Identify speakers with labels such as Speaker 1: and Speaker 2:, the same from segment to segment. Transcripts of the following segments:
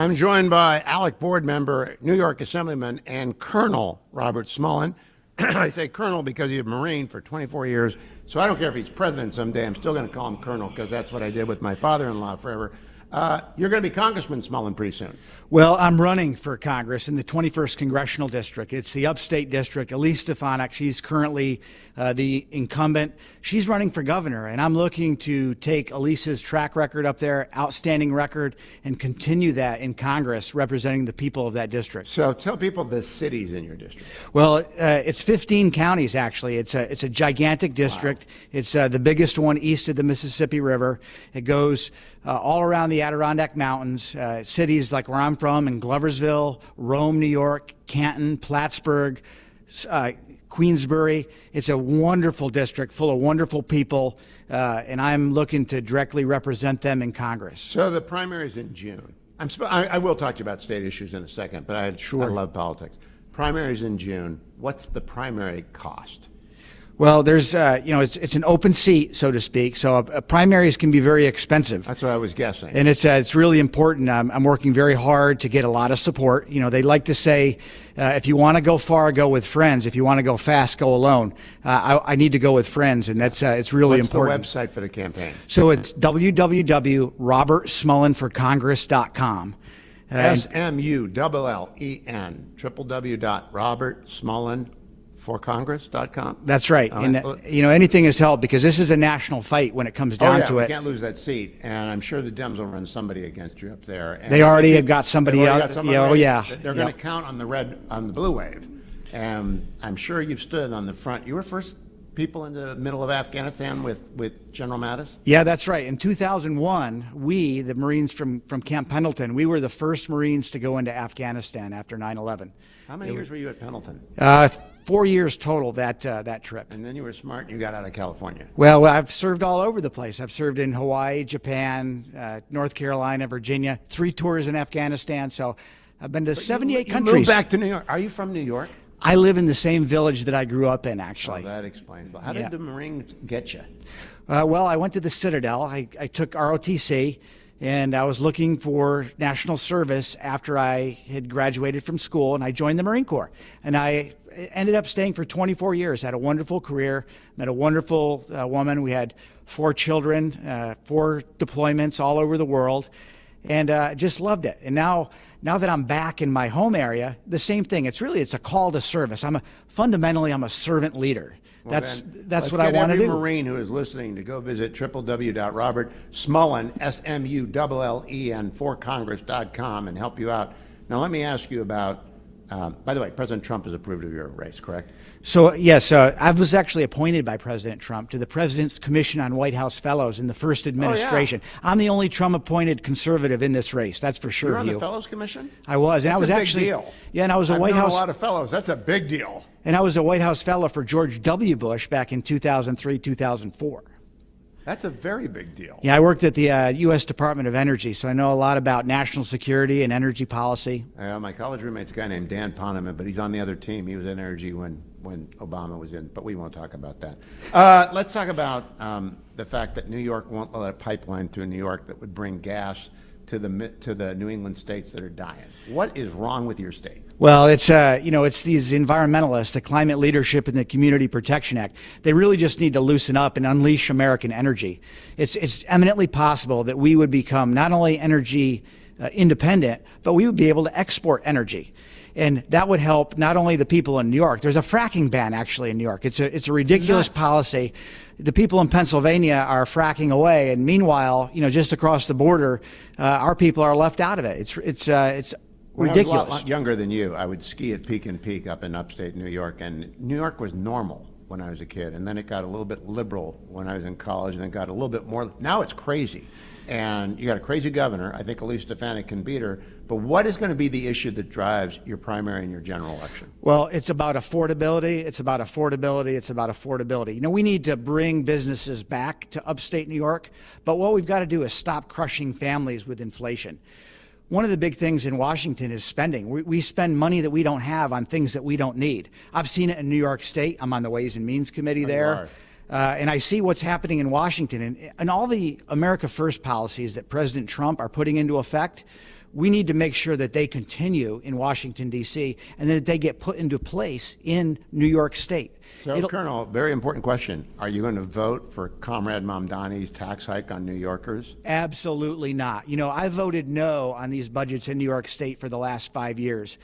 Speaker 1: I'm joined by ALEC board member, New York Assemblyman, and Colonel Robert Smullen. I say Colonel because he's a Marine for 24 years, so I don't care if he's president someday. I'm still going to call him Colonel because that's what I did with my father-in-law forever. You're going to be Congressman Smullen pretty soon.
Speaker 2: Well, I'm running for Congress in the 21st Congressional District. It's the upstate district. Elise Stefanik, she's currently the incumbent. She's running for governor, and I'm looking to take Elise's track record up there, outstanding record, and continue that in Congress, representing the people of that district.
Speaker 1: So tell people the cities in your district.
Speaker 2: Well, it's 15 counties, actually. It's a gigantic district. Wow. It's the biggest one east of the Mississippi River. It goes all around the Adirondack Mountains, cities like where I'm from in Gloversville, Rome, New York, Canton, Plattsburgh, Queensbury. It's a wonderful district full of wonderful people, and I'm looking to directly represent them in Congress.
Speaker 1: So the primary is in June. I will talk to you about state issues in a second, but I love politics. Primaries in June. What's the primary cost?
Speaker 2: Well, there's, it's an open seat, so to speak. So primaries can be very expensive.
Speaker 1: That's what I was guessing.
Speaker 2: And it's really important. I'm working very hard to get a lot of support. You know, they like to say, if you want to go far, go with friends. If you want to go fast, go alone. I need to go with friends, and that's it's really important.
Speaker 1: What's the website for the campaign?
Speaker 2: So it's www.robertsmullenforcongress.com.
Speaker 1: SMULLEN, www.robertsmullenforcongress.com.
Speaker 2: That's right. And anything has helped because this is a national fight when it comes down to it.
Speaker 1: We can't lose that seat, and I'm sure the Dems will run somebody against you up there. And
Speaker 2: they already have got somebody out.
Speaker 1: Yeah, they're going to count on the blue wave, and I'm sure you've stood on the front. You were first people in the middle of Afghanistan with General Mattis?
Speaker 2: Yeah, that's right. In 2001, we, the Marines from Camp Pendleton, we were the first Marines to go into Afghanistan after 9/11.
Speaker 1: How many years were you at Pendleton?
Speaker 2: 4 years total that trip.
Speaker 1: And then you were smart and you got out of California.
Speaker 2: Well, I've served all over the place. I've served in Hawaii, Japan, North Carolina, Virginia, 3 tours in Afghanistan. So I've been to 78 countries.
Speaker 1: You moved back to New York. Are you from New York?
Speaker 2: I live in the same village that I grew up in, actually.
Speaker 1: Oh, that explains. How did the Marines get you?
Speaker 2: Well, I went to the Citadel. I took ROTC, and I was looking for national service after I had graduated from school, and I joined the Marine Corps. And I ended up staying for 24 years, had a wonderful career, met a wonderful woman. We had 4 children, 4 deployments all over the world, and just loved it. And now that I'm back in my home area, the same thing. It's a call to service. Fundamentally, I'm a servant leader.
Speaker 1: Well,
Speaker 2: that's what I want to do.
Speaker 1: Every Marine who is listening to go visit www.robertsmullen, SMULLEN, forcongress.com and help you out. Now, let me ask you about, by the way, President Trump has approved of your race, correct?
Speaker 2: So, yes, I was actually appointed by President Trump to the President's Commission on White House Fellows in the first administration. Oh, yeah. I'm the only Trump-appointed conservative in this race, that's for sure.
Speaker 1: You're on the Fellows Commission?
Speaker 2: I was. And
Speaker 1: that's
Speaker 2: I was
Speaker 1: a
Speaker 2: actually,
Speaker 1: big deal.
Speaker 2: Yeah, and I was a White House.
Speaker 1: A lot of fellows. That's a big deal.
Speaker 2: And I was a White House fellow for George W. Bush back in 2003, 2004.
Speaker 1: That's a very big deal.
Speaker 2: Yeah, I worked at the U.S. Department of Energy, so I know a lot about national security and energy policy.
Speaker 1: My college roommate's a guy named Dan Poneman, but he's on the other team. He was in energy when Obama was in, but we won't talk about that. Let's talk about the fact that New York won't let a pipeline through New York that would bring gas to the New England states that are dying. What is wrong with your state?
Speaker 2: Well, it's these environmentalists, the Climate Leadership and the Community Protection Act. They really just need to loosen up and unleash American energy. It's eminently possible that we would become not only energy independent, but we would be able to export energy. And that would help not only the people in New York. There's a fracking ban actually in New York. It's a ridiculous policy. The people in Pennsylvania are fracking away, and meanwhile, just across the border, our people are left out of it. It's ridiculous.
Speaker 1: When I was a lot younger than you, I would ski at Peak and Peak up in upstate New York, and New York was normal when I was a kid, and then it got a little bit liberal when I was in college, and then got a little bit more. Now it's crazy, and you got a crazy governor. I think Elise Stefanik can beat her. But what is going to be the issue that drives your primary and your general election?
Speaker 2: Well, it's about affordability. It's about affordability. It's about affordability. We need to bring businesses back to upstate New York, but what we've got to do is stop crushing families with inflation. One of the big things in Washington is spending. We spend money that we don't have on things that we don't need. I've seen it in New York State. I'm on the Ways and Means Committee there. And I see what's happening in Washington. And all the America First policies that President Trump are putting into effect, we need to make sure that they continue in Washington, D.C., and that they get put into place in New York State.
Speaker 1: So, Colonel, very important question. Are you going to vote for Comrade Mamdani's tax hike on New Yorkers?
Speaker 2: Absolutely not. You know, I voted no on these budgets in New York State for the last 5 years.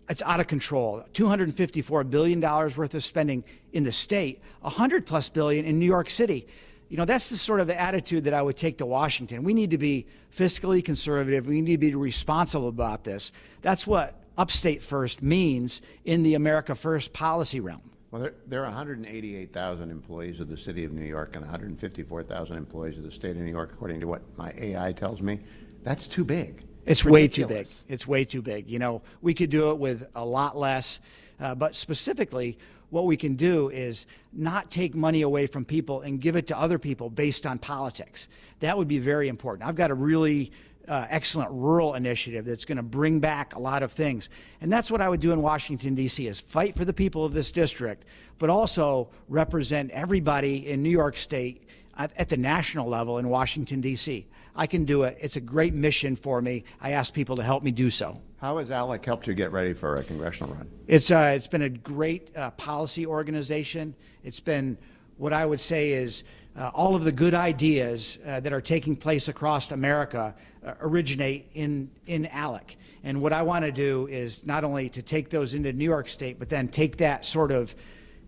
Speaker 2: It's out of control. $254 billion worth of spending in the state, $100+ billion in New York City. You know, that's the sort of attitude that I would take to Washington. We need to be fiscally conservative. We need to be responsible about this. That's what upstate first means in the America First policy realm.
Speaker 1: Well, there are 188,000 employees of the city of New York and 154,000 employees of the state of New York, according to what my AI tells me. That's too big.
Speaker 2: It's way too big. It's way too big. You know, we could do it with a lot less, but specifically, what we can do is not take money away from people and give it to other people based on politics. That would be very important. I've got a really excellent rural initiative that's going to bring back a lot of things. And that's what I would do in Washington, D.C., is fight for the people of this district, but also represent everybody in New York State at the national level in Washington, D.C. I can do it. It's a great mission for me. I ask people to help me do so.
Speaker 1: How has ALEC helped you get ready for a congressional run?
Speaker 2: It's been a great policy organization. It's been what I would say is all of the good ideas that are taking place across America originate in ALEC. And what I want to do is not only to take those into New York State, but then take that sort of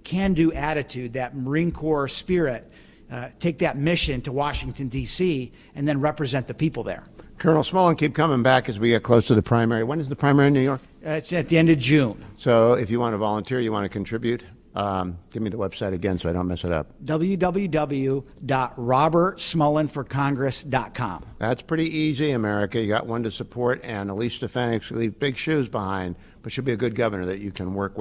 Speaker 2: can-do attitude, that Marine Corps spirit, take that mission to Washington, D.C., and then represent the people there.
Speaker 1: Colonel Smullen, keep coming back as we get close to the primary. When is the primary in New York?
Speaker 2: It's at the end of June.
Speaker 1: So if you want to volunteer, you want to contribute, give me the website again so I don't mess it up.
Speaker 2: www.robertsmullenforcongress.com.
Speaker 1: That's pretty easy, America. You got one to support, and Elise Stefanik leave big shoes behind, but she'll be a good governor that you can work with.